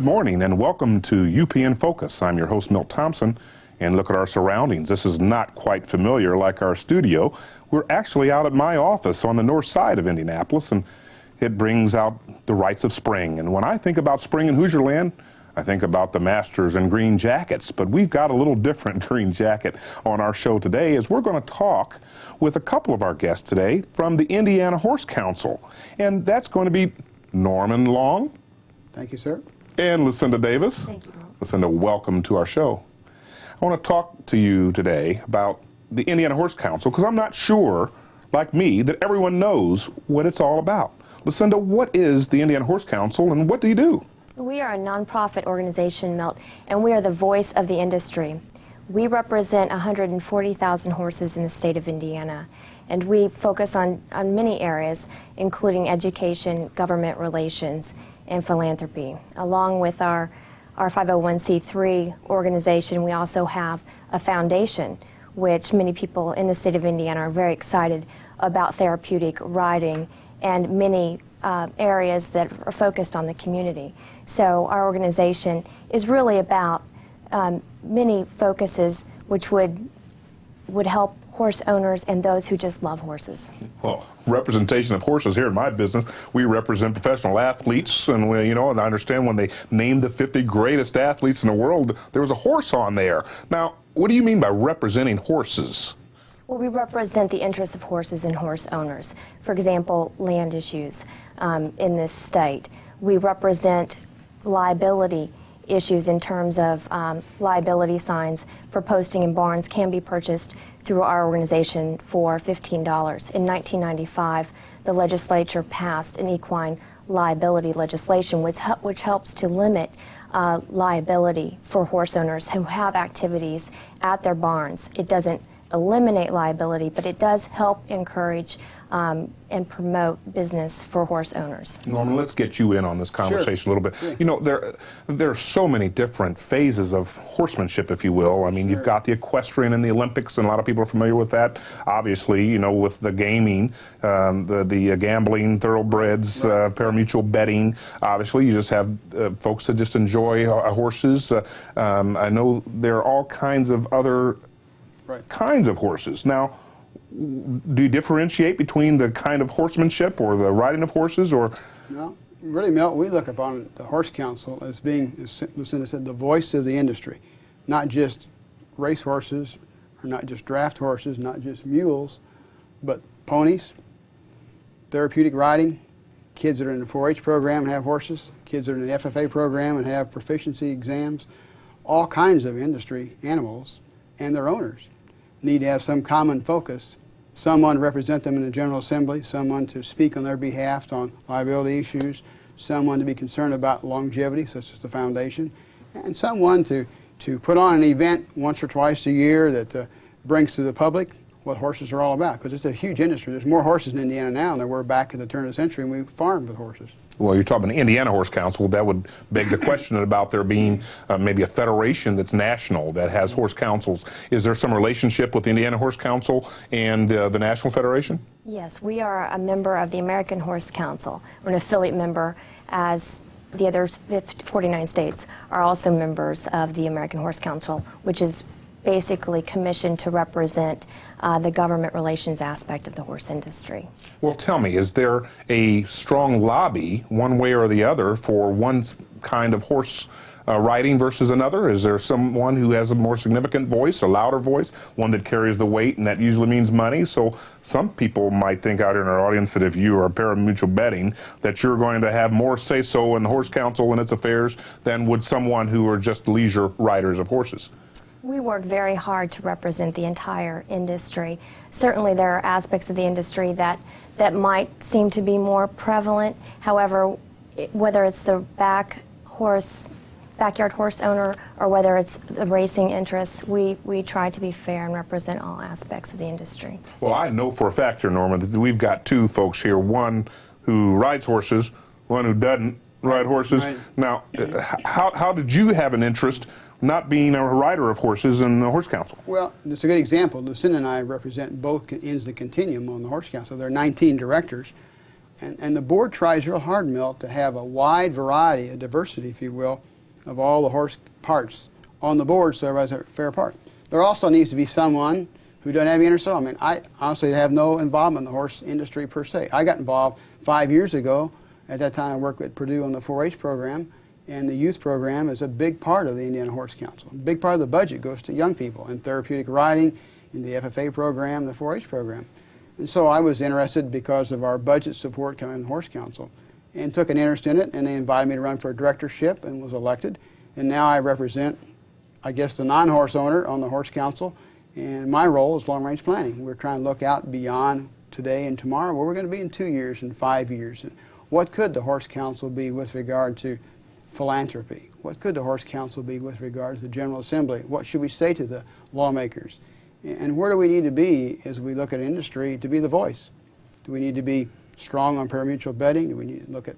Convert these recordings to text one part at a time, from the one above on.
Good morning and welcome to UPN Focus. I'm your host, Milt Thompson, and look at our surroundings. This is not quite familiar like our studio. We're actually out at my office on the north side of Indianapolis, and it brings out the rites of spring. And when I think about spring in Hoosier Land, I think about the Masters and green jackets, but we've got a little different green jacket on our show today, as we're going to talk with a couple of our guests today from the Indiana Horse Council. And that's going to be Norman Long. Thank you, sir. And Lucinda Davis. Thank you. Lucinda, welcome to our show. I want to talk to you today about the Indiana Horse Council, because I'm not sure, like me, that everyone knows what it's all about. Lucinda, what is the Indiana Horse Council and what do you do? We are a nonprofit organization, Milt, and we are the voice of the industry. We represent 140,000 horses in the state of Indiana, and we focus on many areas, including education, government relations, and philanthropy. Along with our 501c3 organization, we also have a foundation, which many people in the state of Indiana are very excited about therapeutic riding and many areas that are focused on the community. So our organization is really about many focuses which would help horse owners and those who just love horses. Well, representation of horses here in my business, we represent professional athletes, and we, and I understand when they named the 50 greatest athletes in the world, there was a horse on there. Now, what do you mean by representing horses? Well, we represent the interests of horses and horse owners. For example, land issues in this state. We represent liability issues in terms of liability signs for posting in barns can be purchased through our organization for $15. In 1995, the legislature passed an equine liability legislation which helps to limit liability for horse owners who have activities at their barns. It doesn't eliminate liability, but it does help encourage and promote business for horse owners. Norman, let's get you in on this conversation a little bit. Sure. You know, there are so many different phases of horsemanship, if you will. I mean, you've got the equestrian and the Olympics, and a lot of people are familiar with that. Obviously, with the gaming, the gambling, thoroughbreds, parimutuel betting. Obviously, you just have folks that just enjoy horses. I know there are all kinds of other kinds of horses. Now, do you differentiate between the kind of horsemanship or the riding of horses, or? No, really, Milt, we look upon the Horse Council as being, as Lucinda said, the voice of the industry. Not just race horses, or not just draft horses, not just mules, but ponies, therapeutic riding, kids that are in the 4-H program and have horses, kids that are in the FFA program and have proficiency exams, all kinds of industry animals and their owners need to have some common focus. Someone to represent them in the General Assembly, someone to speak on their behalf on liability issues, someone to be concerned about longevity, such as the foundation, and someone to put on an event once or twice a year that brings to the public what horses are all about, because it's a huge industry. There's more horses in Indiana now than there were back at the turn of the century when we farmed with horses. Well, you're talking the Indiana Horse Council. That would beg the question about there being maybe a federation that's national that has horse councils. Is there some relationship with the Indiana Horse Council and the National Federation? Yes, we are a member of the American Horse Council. We're an affiliate member, as the other 49 states are also members of the American Horse Council, which is basically commissioned to represent the government relations aspect of the horse industry. Well, tell me, is there a strong lobby, one way or the other, for one kind of horse riding versus another? Is there someone who has a more significant voice, a louder voice, one that carries the weight, and that usually means money? So some people might think out here in our audience that if you are parimutuel betting, that you're going to have more say-so in the Horse Council and its affairs than would someone who are just leisure riders of horses. We work very hard to represent the entire industry. Certainly there are aspects of the industry that might seem to be more prevalent. However, whether it's the backyard horse owner or whether it's the racing interests, we try to be fair and represent all aspects of the industry. Well, I know for a fact here, Norman, that we've got two folks here, one who rides horses, one who doesn't ride horses. Right. Now, how did you have an interest not being a rider of horses in the Horse Council? Well, it's a good example. Lucinda and I represent both ends of the continuum on the Horse Council. There are 19 directors, and the board tries real hard, Milt, to have a wide variety, a diversity, if you will, of all the horse parts on the board so everybody's a fair part. There also needs to be someone who doesn't have any interest at all. I mean, I honestly have no involvement in the horse industry per se. I got involved 5 years ago. At that time, I worked at Purdue on the 4-H program, and the youth program is a big part of the Indiana Horse Council. A big part of the budget goes to young people in therapeutic riding, in the FFA program, the 4-H program. And so I was interested because of our budget support coming from the Horse Council, and took an interest in it, and they invited me to run for a directorship and was elected. And now I represent, I guess, the non-horse owner on the Horse Council, and my role is long-range planning. We're trying to look out beyond today and tomorrow, where we're going to be in 2 years and 5 years. And what could the Horse Council be with regard to philanthropy? What could the Horse Council be with regard to the General Assembly? What should we say to the lawmakers? And where do we need to be as we look at industry to be the voice? Do we need to be strong on pari-mutuel betting? Do we need to look at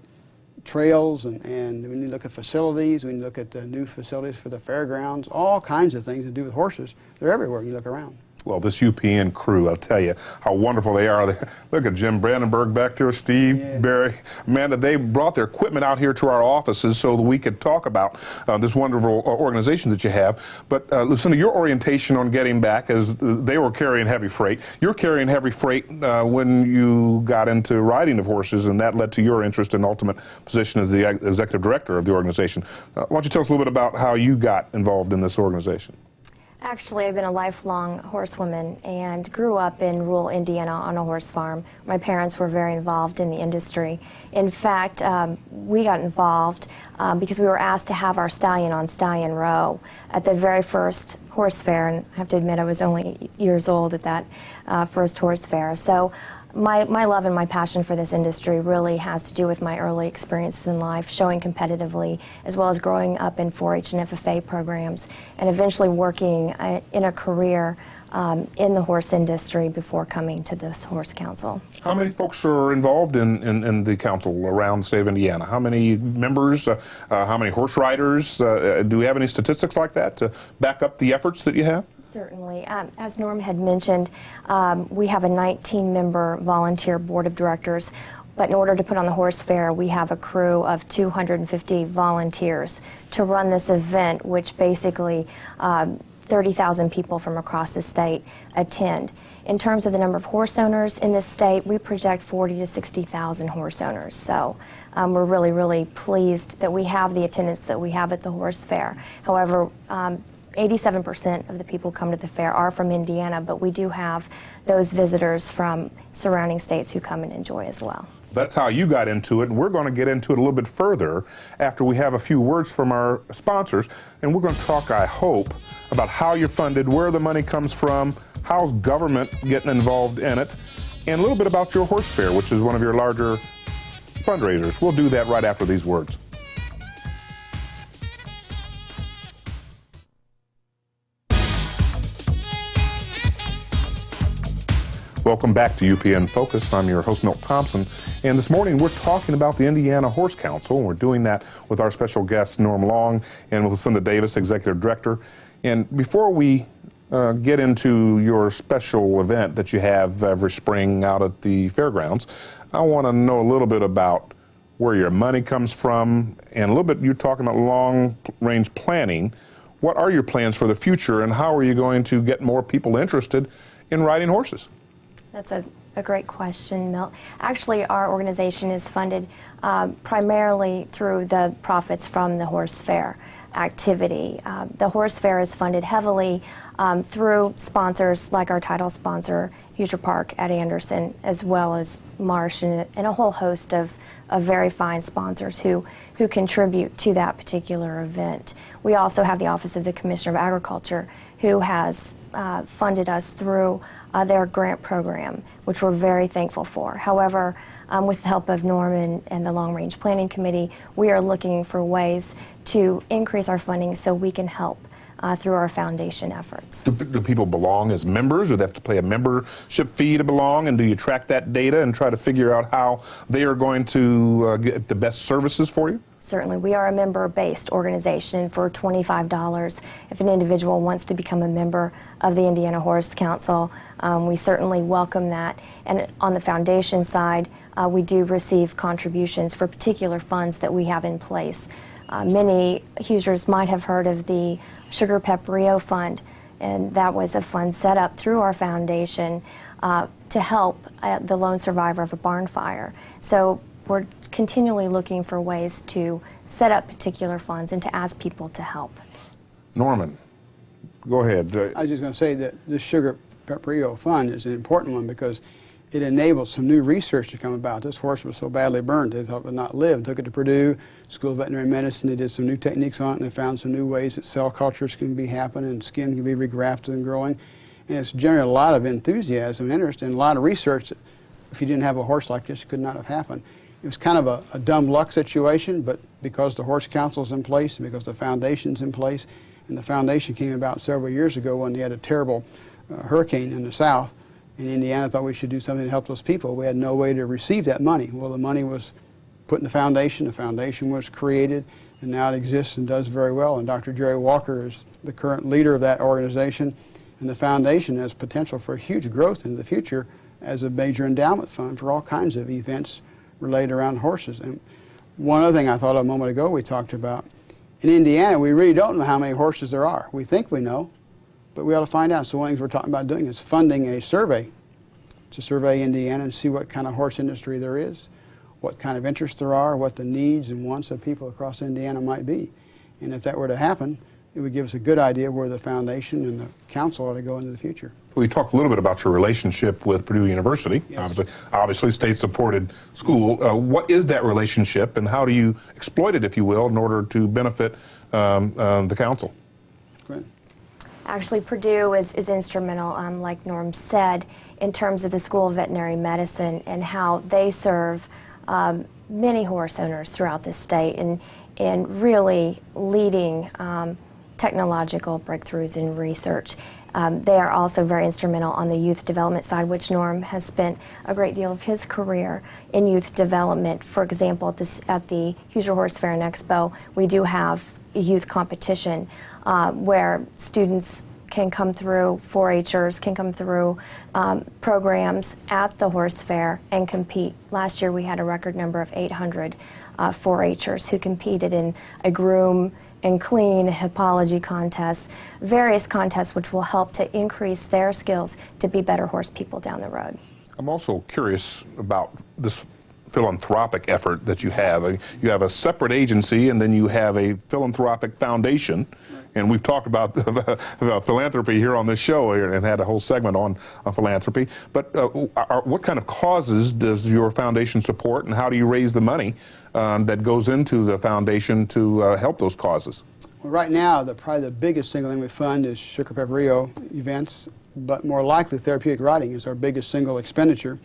trails, and do we need to look at facilities? Do we need to look at new facilities for the fairgrounds? All kinds of things to do with horses. They're everywhere when you look around. Well, this UPN crew, I'll tell you how wonderful they are. Look at Jim Brandenburg back there, Steve, Yeah. Barry, Amanda. They brought their equipment out here to our offices so that we could talk about this wonderful organization that you have. But Lucinda, your orientation on getting back is they were carrying heavy freight. You're carrying heavy freight when you got into riding of horses, and that led to your interest and ultimate position as the executive director of the organization. Why don't you tell us a little bit about how you got involved in this organization? Actually, I've been a lifelong horsewoman and grew up in rural Indiana on a horse farm. My parents were very involved in the industry. In fact, we got involved because we were asked to have our stallion on Stallion Row at the very first horse fair, and I have to admit I was only years old at that first horse fair. So my love and my passion for this industry really has to do with my early experiences in life, showing competitively, as well as growing up in 4-H and FFA programs, and eventually working in a career in the horse industry before coming to this Horse Council. How many folks are involved in the council around the state of Indiana? How many members, how many horse riders? Do we have any statistics like that to back up the efforts that you have? Certainly. As Norm had mentioned, we have a 19-member volunteer board of directors, but in order to put on the horse fair, we have a crew of 250 volunteers to run this event, which basically 30,000 people from across the state attend. In terms of the number of horse owners in this state, we project 40 to 60,000 horse owners. So we're really, really pleased that we have the attendance that we have at the horse fair. However, 87% of the people who come to the fair are from Indiana, but we do have those visitors from surrounding states who come and enjoy as well. That's how you got into it, and we're going to get into it a little bit further after we have a few words from our sponsors, and we're going to talk, I hope, about how you're funded, where the money comes from, how's government getting involved in it, and a little bit about your horse fair, which is one of your larger fundraisers. We'll do that right after these words. Welcome back to UPN Focus. I'm your host, Milt Thompson, and this morning we're talking about the Indiana Horse Council, and we're doing that with our special guests, Norm Long and Lucinda Davis, Executive Director. And before we get into your special event that you have every spring out at the fairgrounds, I want to know a little bit about where your money comes from, and a little bit, you're talking about long-range planning. What are your plans for the future, and how are you going to get more people interested in riding horses? That's a great question, Milt. Actually, our organization is funded primarily through the profits from the horse fair activity. The horse fair is funded heavily through sponsors like our title sponsor, Hoosier Park at Anderson, as well as Marsh, and a whole host of very fine sponsors who contribute to that particular event. We also have the Office of the Commissioner of Agriculture, who has funded us through their grant program, which we're very thankful for. However, with the help of Norman and the Long Range Planning Committee, we are looking for ways to increase our funding so we can help through our foundation efforts. Do people belong as members, or do they have to pay a membership fee to belong? And do you track that data and try to figure out how they are going to get the best services for you? Certainly. We are a member-based organization. For $25, if an individual wants to become a member of the Indiana Horse Council, we certainly welcome that. And on the foundation side, we do receive contributions for particular funds that we have in place. Many Hoosiers might have heard of the Sugar Pep Rio Fund, and that was a fund set up through our foundation to help the lone survivor of a barn fire. So we're continually looking for ways to set up particular funds and to ask people to help. Norman, go ahead. I was just going to say that this Sugar Pep Rio Fund is an important one because it enabled some new research to come about. This horse was so badly burned, they thought it would not live. Took it to Purdue School of Veterinary Medicine. They did some new techniques on it, and they found some new ways that cell cultures can be happening and skin can be regrafted and growing. And it's generated a lot of enthusiasm and interest and a lot of research that if you didn't have a horse like this, could not have happened. It was kind of a dumb luck situation, but because the Horse Council's in place and because the foundation's in place, and the foundation came about several years ago when they had a terrible hurricane in the south, and Indiana thought we should do something to help those people. We had no way to receive that money. Well, the money was put in the foundation was created, and now it exists and does very well. And Dr. Jerry Walker is the current leader of that organization, and the foundation has potential for huge growth in the future as a major endowment fund for all kinds of events related around horses. And one other thing I thought of a moment ago we talked about, in Indiana we really don't know how many horses there are. We think we know, but we ought to find out. So one of the things we're talking about doing is funding a survey to survey Indiana and see what kind of horse industry there is, what kind of interest there are, what the needs and wants of people across Indiana might be. And if that were to happen, it would give us a good idea where the foundation and the council ought to go into the future. We talked a little bit about your relationship with Purdue University, Yes. obviously state-supported school. What is that relationship, and how do you exploit it, if you will, in order to benefit the council? Go ahead. Actually, Purdue is instrumental, like Norm said, in terms of the School of Veterinary Medicine and how they serve many horse owners throughout the state and really leading technological breakthroughs in research. They are also very instrumental on the youth development side, which Norm has spent a great deal of his career in youth development. For example, at the Hoosier Horse Fair and Expo, we do have a youth competition where students can come through, 4-Hers can come through programs at the horse fair and compete. Last year we had a record number of 800 4-Hers who competed in a groom and clean hippology contests, various contests which will help to increase their skills to be better horse people down the road. I'm also curious about this philanthropic effort that you have. You have a separate agency, and then you have a philanthropic foundation. Right. And we've talked about philanthropy here on this show and had a whole segment on philanthropy. But what kind of causes does your foundation support, and how do you raise the money that goes into the foundation to help those causes? Well, right now, probably the biggest single thing we fund is Sugar Pep Rio events, but more likely therapeutic riding is our biggest single expenditure.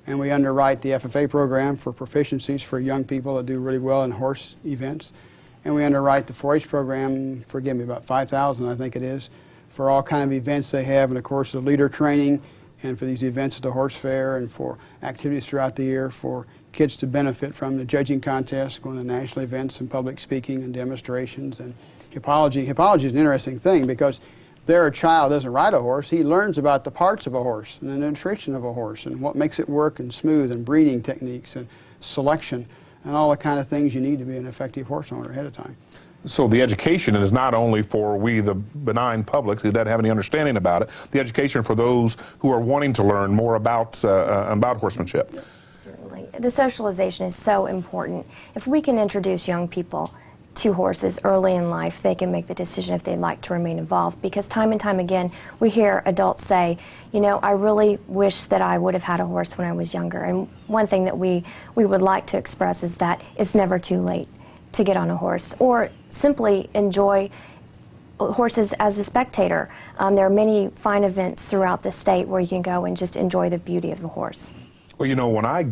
And we underwrite the FFA program for proficiencies for young people that do really well in horse events. And we underwrite the 4-H program, forgive me, about 5,000 I think it is, for all kind of events they have, and of course the leader training, and for these events at the horse fair, and for activities throughout the year for kids to benefit from the judging contest, going to national events and public speaking and demonstrations. And hippology is an interesting thing because there a child doesn't ride a horse, he learns about the parts of a horse and the nutrition of a horse and what makes it work and smooth and breeding techniques and selection and all the kind of things you need to be an effective horse owner ahead of time. So the education is not only for we, the benign public who doesn't have any understanding about it, the education for those who are wanting to learn more about horsemanship. Yep. Certainly. The socialization is so important. If we can introduce young people to horses early in life, they can make the decision if they'd like to remain involved, because time and time again we hear adults say, you know, I really wish that I would have had a horse when I was younger. And one thing that we would like to express is that it's never too late to get on a horse or simply enjoy horses as a spectator. There are many fine events throughout the state where you can go and just enjoy the beauty of the horse. Well, you know, when I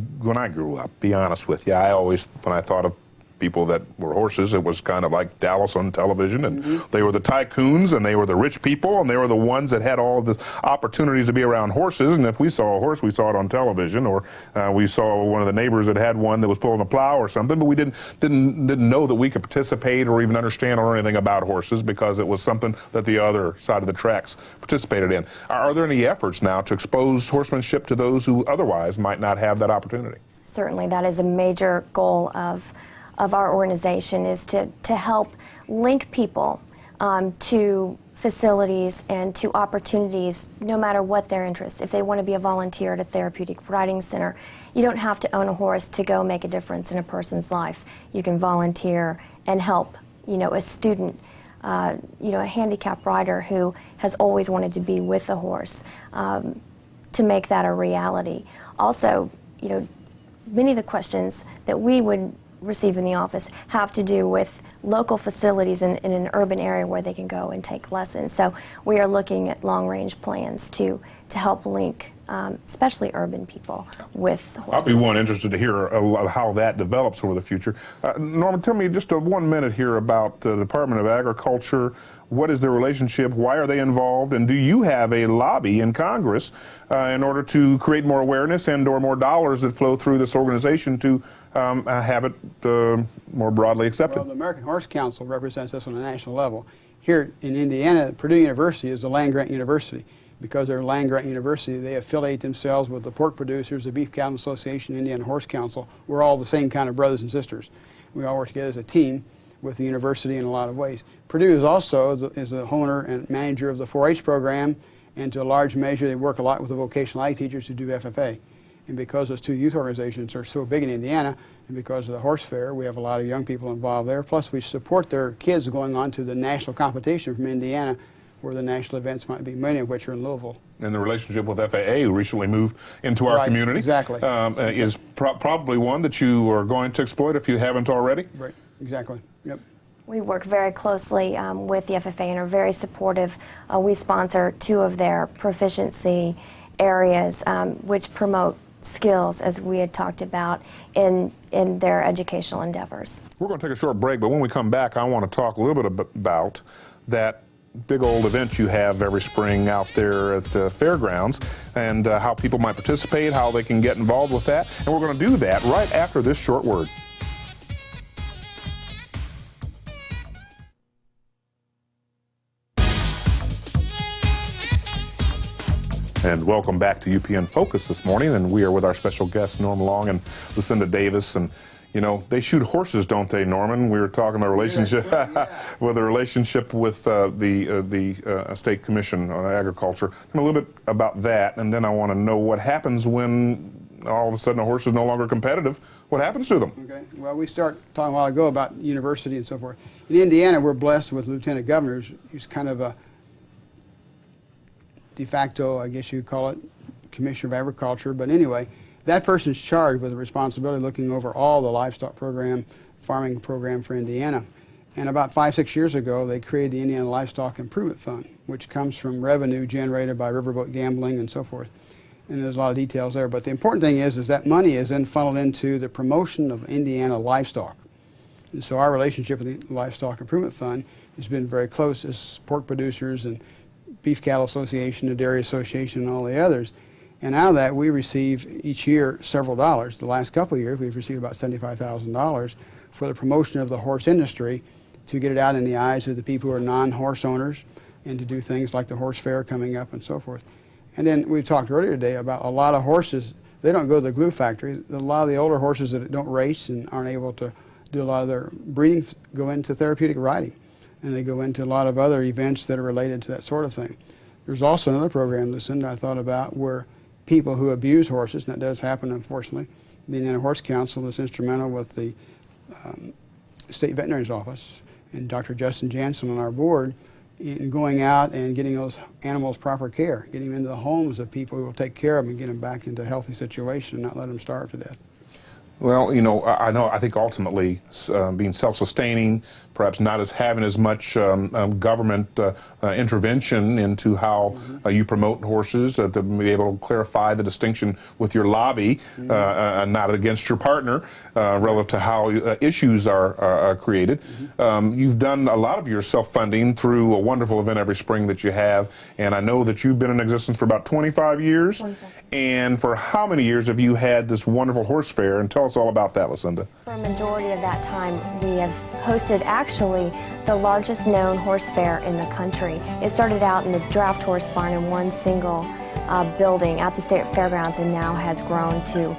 grew up, be honest with you, when I thought of people that were horses, it was kind of like Dallas on television, and they were the tycoons, and they were the rich people, and they were the ones that had all of the opportunities to be around horses. And if we saw a horse, we saw it on television, or we saw one of the neighbors that had one that was pulling a plow or something, but we didn't know that we could participate or even understand or anything about horses because it was something that the other side of the tracks participated in. Are there any efforts now to expose horsemanship to those who otherwise might not have that opportunity? Certainly, that is a major goal of of our organization is to help link people to facilities and to opportunities, no matter what their interests. If they want to be a volunteer at a therapeutic riding center, you don't have to own a horse to go make a difference in a person's life. You can volunteer and help, a student, a handicapped rider who has always wanted to be with a horse, to make that a reality. Also, many of the questions that we would receive in the office have to do with local facilities in an urban area where they can go and take lessons. So we are looking at long-range plans to help link, especially urban people, with horses. I'll be one interested to hear how that develops over the future. Norman, tell me just 1 minute here about the Department of Agriculture. What is their relationship? Why are they involved? And do you have a lobby in Congress in order to create more awareness and or more dollars that flow through this organization to have it more broadly accepted? Well, the American Horse Council represents us on a national level. Here in Indiana, Purdue University is a land-grant university. Because they're a land-grant university, they affiliate themselves with the pork producers, the Beef Cattle Association, Indiana Horse Council. We're all the same kind of brothers and sisters. We all work together as a team with the university in a lot of ways. Purdue is also the owner and manager of the 4-H program, and to a large measure they work a lot with the vocational ag teachers who do FFA. And because those two youth organizations are so big in Indiana, and because of the horse fair, we have a lot of young people involved there. Plus we support their kids going on to the national competition from Indiana, where the national events might be, many of which are in Louisville. And the relationship with FAA, who recently moved into our community, exactly. Is probably one that you are going to exploit if you haven't already. Right, exactly, yep. We work very closely with the FFA and are very supportive. We sponsor 2 of their proficiency areas, which promote skills, as we had talked about, in their educational endeavors. We're going to take a short break, but when we come back, I want to talk a little bit about that big old event you have every spring out there at the fairgrounds, and how people might participate, how they can get involved with that. And we're going to do that right after this short word. And welcome back to UPN Focus this morning, and we are with our special guests, Norm Long and Lucinda Davis. And they shoot horses, don't they, Norman? We were talking about relationship with the relationship with the State Commission on Agriculture. And a little bit about that, and then I want to know what happens when all of a sudden a horse is no longer competitive. What happens to them? Okay. Well, we start talking a while ago about university and so forth. In Indiana, we're blessed with lieutenant governors. He's kind of a de facto, I guess you'd call it, Commissioner of Agriculture. But anyway, that person's charged with the responsibility of looking over all the livestock program, farming program for Indiana. And about 5-6 years ago, they created the Indiana Livestock Improvement Fund, which comes from revenue generated by riverboat gambling and so forth. And there's a lot of details there. But the important thing is that money is then funneled into the promotion of Indiana livestock. And so our relationship with the Livestock Improvement Fund has been very close as pork producers and Beef Cattle Association, the Dairy Association, and all the others. And out of that, we receive each year several dollars. The last couple of years, we've received about $75,000 for the promotion of the horse industry, to get it out in the eyes of the people who are non-horse owners, and to do things like the horse fair coming up and so forth. And then we talked earlier today about a lot of horses, they don't go to the glue factory. A lot of the older horses that don't race and aren't able to do a lot of their breeding go into therapeutic riding. And they go into a lot of other events that are related to that sort of thing. There's also another program, Lucinda, I thought about, where people who abuse horses, and that does happen, unfortunately. The Indiana Horse Council is instrumental with the State Veterinarian's Office and Dr. Justin Jansen on our board in going out and getting those animals proper care, getting them into the homes of people who will take care of them and get them back into a healthy situation and not let them starve to death. Well, I think ultimately being self-sustaining, perhaps not as having as much government intervention into how you promote horses, to be able to clarify the distinction with your lobby, not against your partner, relative to how issues are created. You've done a lot of your self-funding through a wonderful event every spring that you have, and I know that you've been in existence for about 25 years. 25. And for how many years have you had this wonderful horse fair? And tell us all about that, Lucinda. For a majority of that time, we have hosted actually the largest known horse fair in the country. It started out in the draft horse barn in one single building at the State Fairgrounds, and now has grown to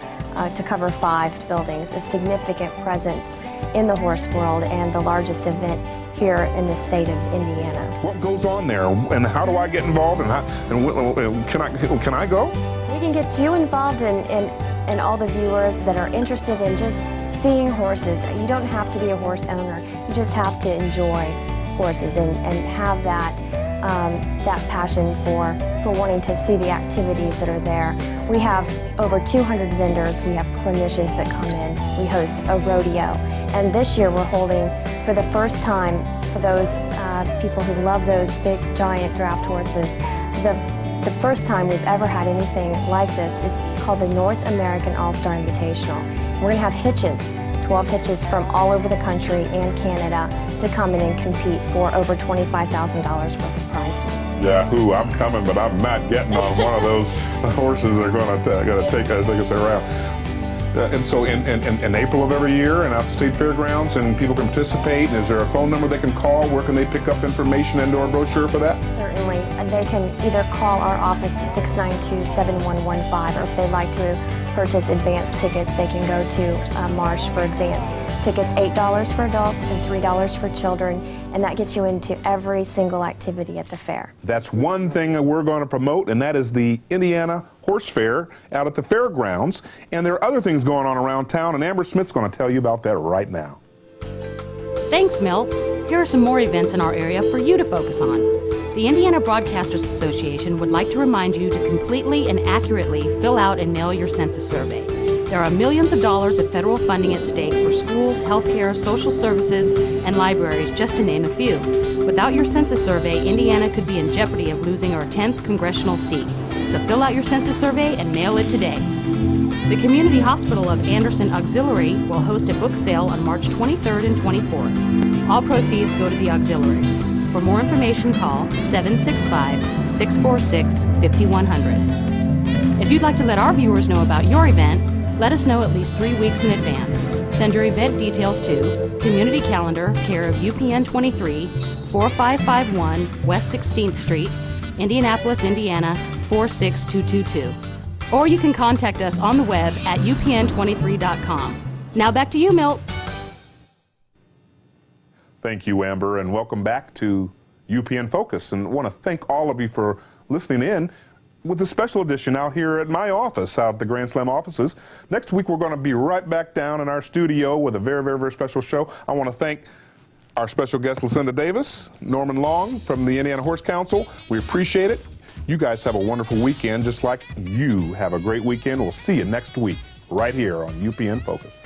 to cover 5 buildings, a significant presence in the horse world and the largest event here in the state of Indiana. What goes on there, and how do I get involved, and can I go? We can get you involved and all the viewers that are interested in just seeing horses. You don't have to be a horse owner. You just have to enjoy horses and have that passion for wanting to see the activities that are there. We have over 200 vendors. We have clinicians that come in. We host a rodeo. And this year we're holding, for the first time, for those people who love those big, giant draft horses, the first time we've ever had anything like this. It's called the North American All-Star Invitational. We're going to have hitches, 12 hitches from all over the country and Canada to come in and compete for over $25,000 worth of prize money. Yahoo! I'm coming, but I'm not getting on one of those horses that are going to take us around. And so in April of every year and at the state fairgrounds, and people can participate. And is there a phone number they can call? Where can they pick up information and or brochure for that? Certainly. And they can either call our office at 692-7115, or if they'd like to purchase advance tickets, they can go to Marsh for advance tickets, $8 for adults and $3 for children, and that gets you into every single activity at the fair. That's one thing that we're going to promote, and that is the Indiana Horse Fair out at the fairgrounds. And there are other things going on around town, and Amber Smith's going to tell you about that right now. Thanks, Milt. Here are some more events in our area for you to focus on. The Indiana Broadcasters Association would like to remind you to completely and accurately fill out and mail your census survey. There are millions of dollars of federal funding at stake for schools, healthcare, social services, and libraries, just to name a few. Without your census survey, Indiana could be in jeopardy of losing our 10th congressional seat. So fill out your census survey and mail it today. The Community Hospital of Anderson Auxiliary will host a book sale on March 23rd and 24th. All proceeds go to the auxiliary. For more information, call 765-646-5100. If you'd like to let our viewers know about your event, let us know at least 3 weeks in advance. Send your event details to Community Calendar, care of UPN 23, 4551 West 16th Street, Indianapolis, Indiana 46222. Or you can contact us on the web at upn23.com. Now back to you, Milt. Thank you, Amber, and welcome back to UPN Focus. And I want to thank all of you for listening in with a special edition out here at my office, out at the Grand Slam offices. Next week, we're going to be right back down in our studio with a very, very, very special show. I want to thank our special guest, Lucinda Davis, Norman Long from the Indiana Horse Council. We appreciate it. You guys have a wonderful weekend, just like you have a great weekend. We'll see you next week right here on UPN Focus.